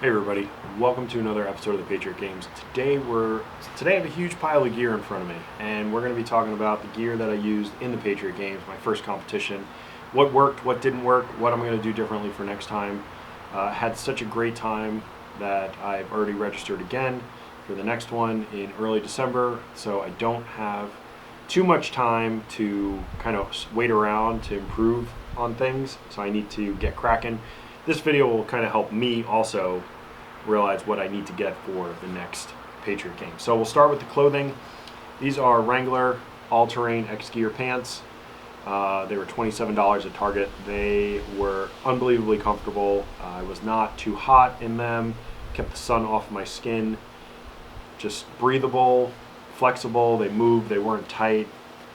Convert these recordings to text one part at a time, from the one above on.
Hey everybody, welcome to another episode of the Patriot Games. Today I have a huge pile of gear in front of me, and we're going to be talking about the gear that I used in the Patriot Games, my first competition. What worked, what didn't work, what I'm going to do differently for next time. Had such a great time that I've already registered again for the next one in early December, so I don't have too much time to kind of wait around to improve on things, so I need to get cracking. This video will kind of help me also realize what I need to get for the next Patriot game. So we'll start with the clothing. These are Wrangler all-terrain X-Gear pants. They were $27 at Target. They were unbelievably comfortable. I was not too hot in them, kept the sun off my skin. Just breathable, flexible, they moved, they weren't tight.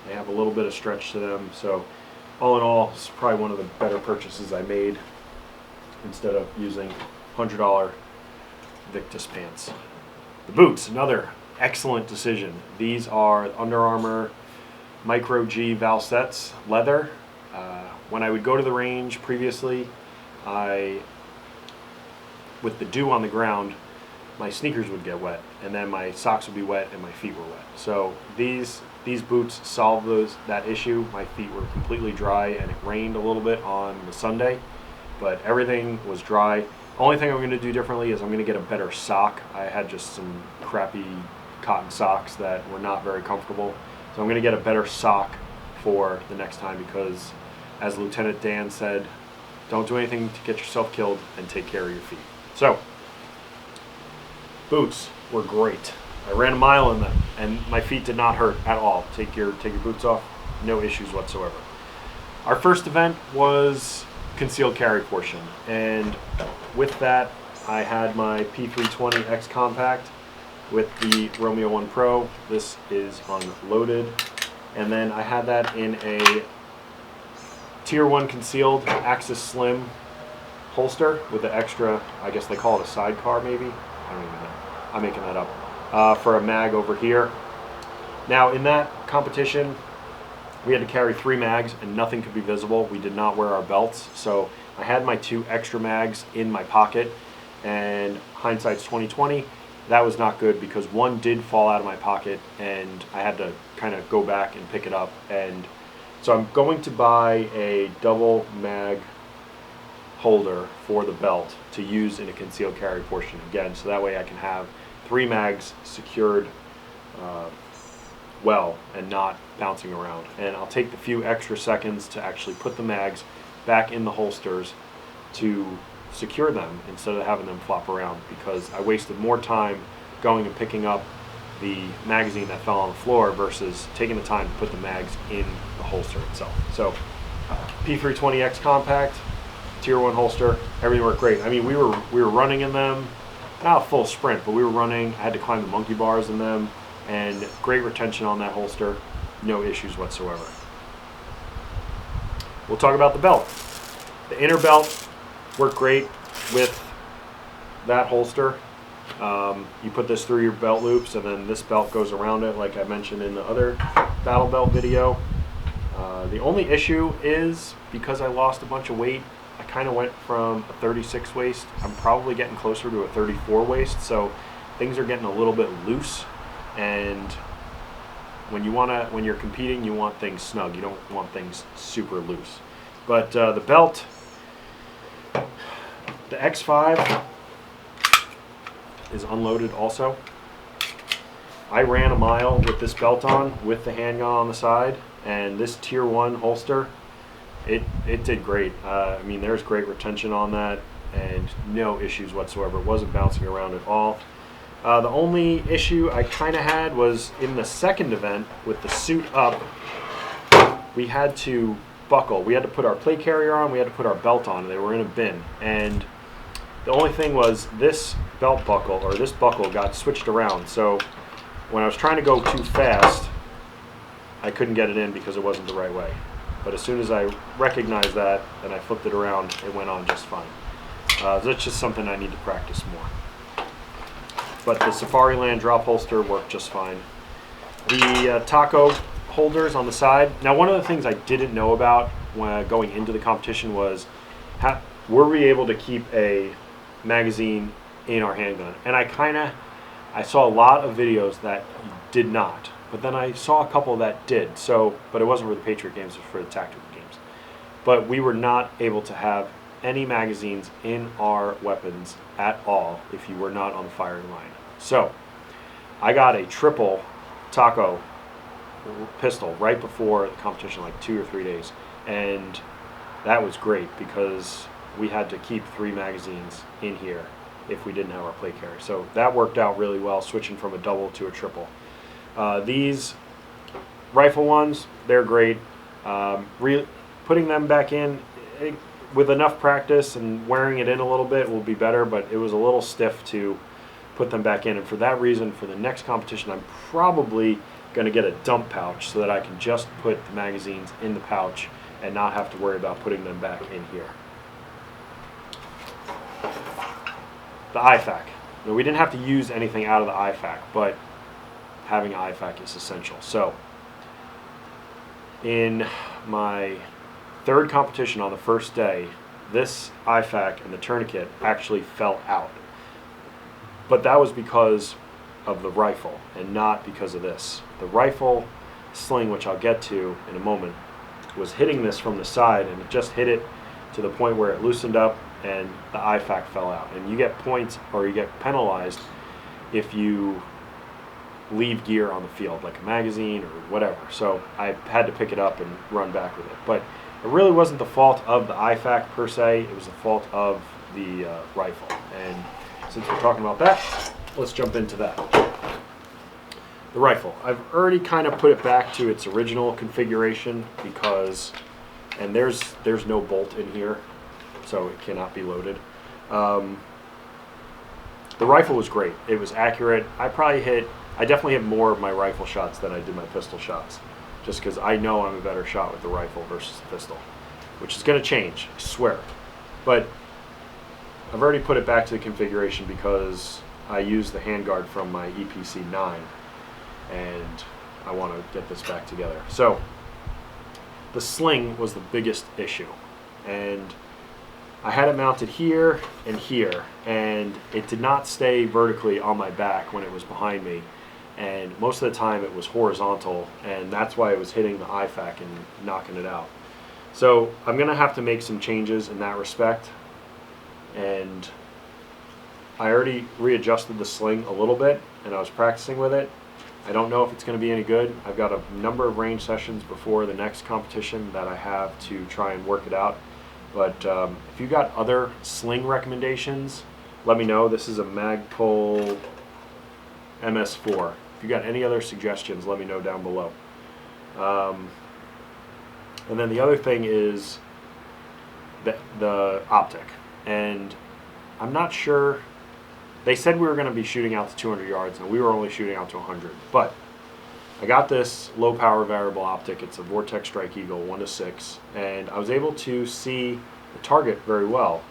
They have a little bit of stretch to them. So all in all, it's probably one of the better purchases I made, instead of using $100 Victus pants. The boots, another excellent decision. These are Under Armour Micro G Valsets leather. When I would go to the range previously, with the dew on the ground, my sneakers would get wet, and then my socks would be wet and my feet were wet. So these boots solve that issue. My feet were completely dry, and it rained a little bit on the Sunday, but everything was dry. Only thing I'm going to do differently is I'm going to get a better sock. I had just some crappy cotton socks that were not very comfortable. So I'm going to get a better sock for the next time, because as Lieutenant Dan said, don't do anything to get yourself killed and take care of your feet. So boots were great. I ran a mile in them and my feet did not hurt at all. Take your boots off, no issues whatsoever. Our first event was concealed carry portion, and with that I had my P320 X Compact with the Romeo 1 Pro. This is unloaded, and then I had that in a Tier 1 concealed Axis Slim holster with the extra, I guess they call it a sidecar maybe, I don't even know, I'm making that up, for a mag over here. Now in that competition we had to carry 3 mags and nothing could be visible. We did not wear our belts, so I had my 2 extra mags in my pocket, and hindsight's 2020, that was not good because one did fall out of my pocket and I had to kind of go back and pick it up. And so I'm going to buy a double mag holder for the belt to use in a concealed carry portion again, so that way I can have 3 mags secured well and not bouncing around. And I'll take the few extra seconds to actually put the mags back in the holsters to secure them instead of having them flop around, because I wasted more time going and picking up the magazine that fell on the floor versus taking the time to put the mags in the holster itself. So P320X Compact, Tier 1 holster, everything worked great. I mean, we were running in them, not a full sprint, but we were running. I had to climb the monkey bars in them, and great retention on that holster, no issues whatsoever. We'll talk about the belt. The inner belt worked great with that holster. You put this through your belt loops, and then this belt goes around it like I mentioned in the other battle belt video. The only issue is, because I lost a bunch of weight, I kind of went from a 36 waist, I'm probably getting closer to a 34 waist, so things are getting a little bit loose. And when you're competing, you want things snug. You don't want things super loose. But the belt, the X5 is unloaded also. I ran a mile with this belt on, with the handgun on the side, and this Tier 1 holster, it did great. I mean, there's great retention on that and no issues whatsoever. It wasn't bouncing around at all. The only issue I kind of had was in the second event with the suit up, we had to buckle. We had to put our plate carrier on, we had to put our belt on, and they were in a bin. And the only thing was this belt buckle, or this buckle, got switched around. So when I was trying to go too fast, I couldn't get it in because it wasn't the right way. But as soon as I recognized that and I flipped it around, it went on just fine. That's just something I need to practice more. But the Safariland drop holster worked just fine. The taco holders on the side. Now, one of the things I didn't know about when going into the competition was, were we able to keep a magazine in our handgun. And I saw a lot of videos that did not, but then I saw a couple that did. So, but it wasn't for the Patriot games, it was for the tactical games. But we were not able to have any magazines in our weapons at all if you were not on the firing line. So I got a triple taco pistol right before the competition, like 2 or 3 days, and that was great because we had to keep 3 magazines in here if we didn't have our plate carrier. So that worked out really well, switching from a double to a triple. These rifle ones, they're great. Putting them back in with enough practice and wearing it in a little bit will be better, but it was a little stiff to put them back in. And for that reason, for the next competition, I'm probably going to get a dump pouch so that I can just put the magazines in the pouch and not have to worry about putting them back in here. The IFAK. Now, we didn't have to use anything out of the IFAK, but having an IFAK is essential. So in my 3rd competition on the first day, this IFAK and the tourniquet actually fell out. But that was because of the rifle and not because of this. The rifle sling, which I'll get to in a moment, was hitting this from the side, and it just hit it to the point where it loosened up and the IFAK fell out. And you get points, or you get penalized if you leave gear on the field, like a magazine or whatever. So I had to pick it up and run back with it. But it really wasn't the fault of the IFAK per se, it was the fault of the rifle. And since we're talking about that, let's jump into that. The rifle. I've already kind of put it back to its original configuration because, and there's no bolt in here, so it cannot be loaded. The rifle was great. It was accurate. I definitely hit more of my rifle shots than I did my pistol shots, just because I know I'm a better shot with the rifle versus the pistol, which is going to change, I swear. But I've already put it back to the configuration because I used the handguard from my EPC 9, and I want to get this back together. So the sling was the biggest issue, and I had it mounted here, and it did not stay vertically on my back when it was behind me, and most of the time it was horizontal, and that's why it was hitting the IFAK and knocking it out. So I'm going to have to make some changes in that respect, and I already readjusted the sling a little bit, and I was practicing with it. I don't know if it's going to be any good. I've got a number of range sessions before the next competition that I have to try and work it out. But if you got other sling recommendations, let me know. This is a Magpul MS4. If you got any other suggestions, let me know down below. And then the other thing is the optic. And I'm not sure. They said we were going to be shooting out to 200 yards, and we were only shooting out to 100. But I got this low power variable optic. It's a Vortex Strike Eagle 1:6, and I was able to see the target very well,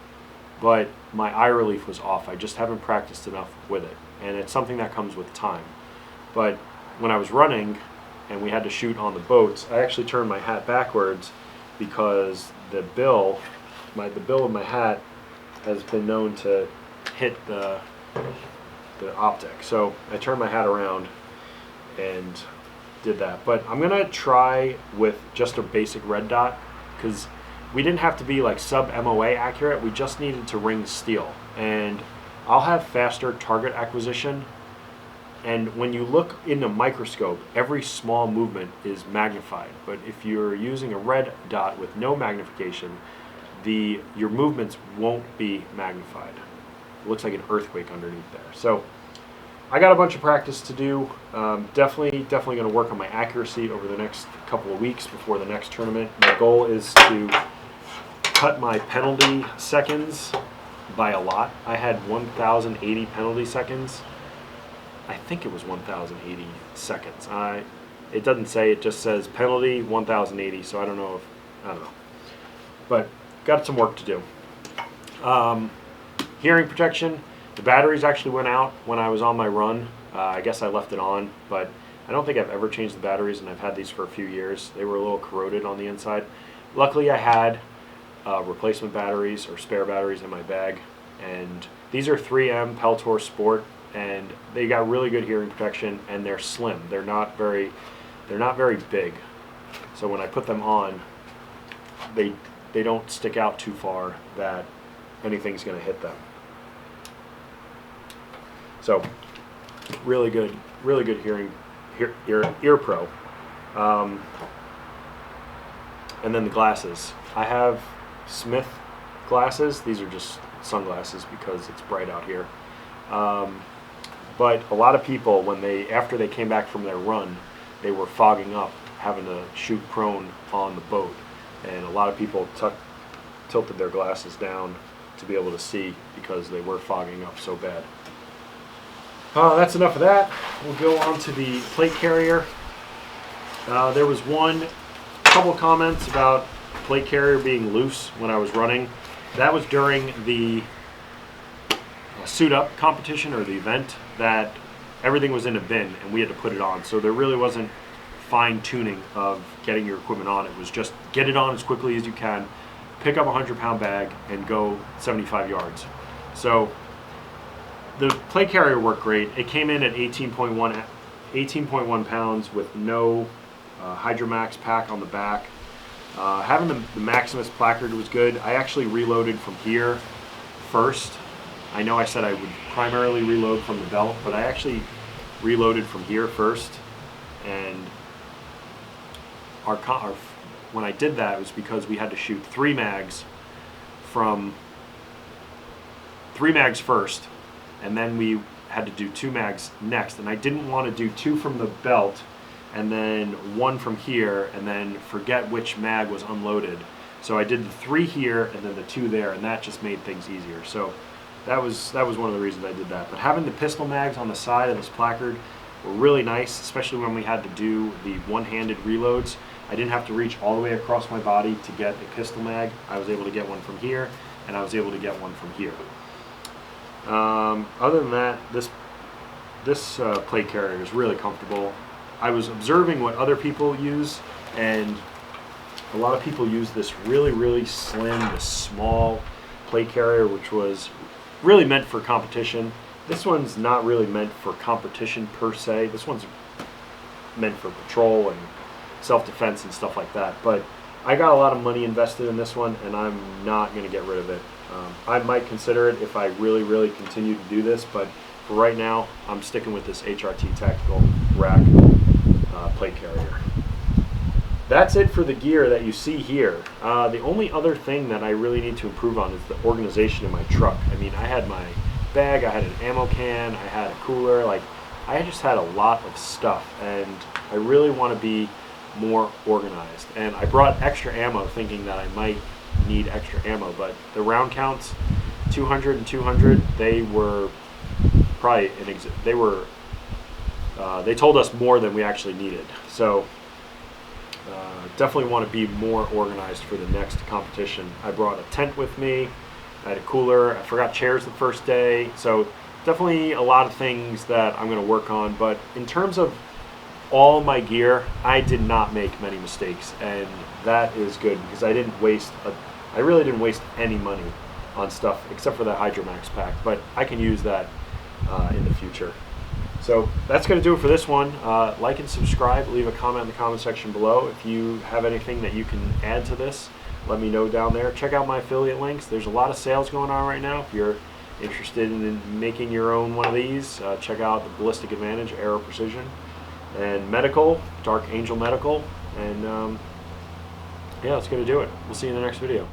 but my eye relief was off. I just haven't practiced enough with it, and it's something that comes with time. But when I was running and we had to shoot on the boats, I actually turned my hat backwards because the bill of my hat has been known to hit the optic. So I turned my hat around and did that. But I'm gonna try with just a basic red dot, because we didn't have to be like sub MOA accurate, we just needed to ring the steel. And I'll have faster target acquisition, and when you look in the microscope, every small movement is magnified. But if you're using a red dot with no magnification, your movements won't be magnified. It looks like an earthquake underneath there. So I got a bunch of practice to do. Definitely going to work on my accuracy over the next couple of weeks before the next tournament. My goal is to cut my penalty seconds by a lot. I had 1,080 penalty seconds. I think it was 1,080 seconds. It doesn't say, it just says penalty 1,080, so I don't know. But got some work to do. Hearing protection, the batteries actually went out when I was on my run. I guess I left it on, but I don't think I've ever changed the batteries, and I've had these for a few years. They were a little corroded on the inside. Luckily I had replacement batteries or spare batteries in my bag, And these are 3M Peltor Sport, and they got really good hearing protection, and they're slim. They're not very big. So when I put them on, they don't stick out too far that anything's going to hit them. So really good hearing, ear pro. And then the glasses. I have Smith glasses. These are just sunglasses because it's bright out here. But a lot of people, after they came back from their run, they were fogging up, having to shoot prone on the boat. And a lot of people tilted their glasses down to be able to see because they were fogging up so bad. That's enough of that. We'll go on to the plate carrier. There was couple comments about plate carrier being loose when I was running. That was during the suit up competition, or the event, that everything was in a bin and we had to put it on. So there really wasn't fine tuning of getting your equipment on. It was just get it on as quickly as you can, pick up a 100-pound bag and go 75 yards. So the plate carrier worked great. It came in at 18.1 pounds with no Hydromax pack on the back. Having the Maximus placard was good. I actually reloaded from here first. I know I said I would primarily reload from the belt, but I actually reloaded from here first. And when I did that, it was because we had to shoot three mags first, and then we had to do 2 mags next. And I didn't want to do 2 from the belt and then 1 from here and then forget which mag was unloaded. So I did the 3 here and then the 2 there, and that just made things easier. So that was one of the reasons I did that. But having the pistol mags on the side of this placard were really nice, especially when we had to do the one-handed reloads. I didn't have to reach all the way across my body to get a pistol mag. I was able to get one from here, and I was able to get one from here. Other than that, this plate carrier is really comfortable. I was observing what other people use, and a lot of people use this really slim, this small plate carrier, which was really meant for competition. This one's not really meant for competition per se. This one's meant for patrol and self-defense and stuff like that. But I got a lot of money invested in this one, and I'm not going to get rid of it. I might consider it if I really continue to do this, but for right now, I'm sticking with this HRT Tactical Rack plate carrier. That's it for the gear that you see here. The only other thing that I really need to improve on is the organization in my truck. I mean, I had my bag, I had an ammo can, I had a cooler, like I just had a lot of stuff, and I really want to be more organized. And I brought extra ammo thinking that I might need extra ammo, but the round counts, 200 and 200, they were probably they told us more than we actually needed. So definitely want to be more organized for the next competition. I brought a tent with me, I had a cooler, I forgot chairs the first day, so definitely a lot of things that I'm going to work on. But in terms of all my gear, I did not make many mistakes, and that is good because I really didn't waste any money on stuff except for the Hydromax pack, but I can use that in the future. So that's going to do it for this one. Like and subscribe, leave a comment in the comment section below. If you have anything that you can add to this, let me know down there. Check out my affiliate links. There's a lot of sales going on right now. If you're interested in making your own one of these, check out the Ballistic Advantage Aero Precision, and Medical, Dark Angel Medical, and yeah, that's going to do it. We'll see you in the next video.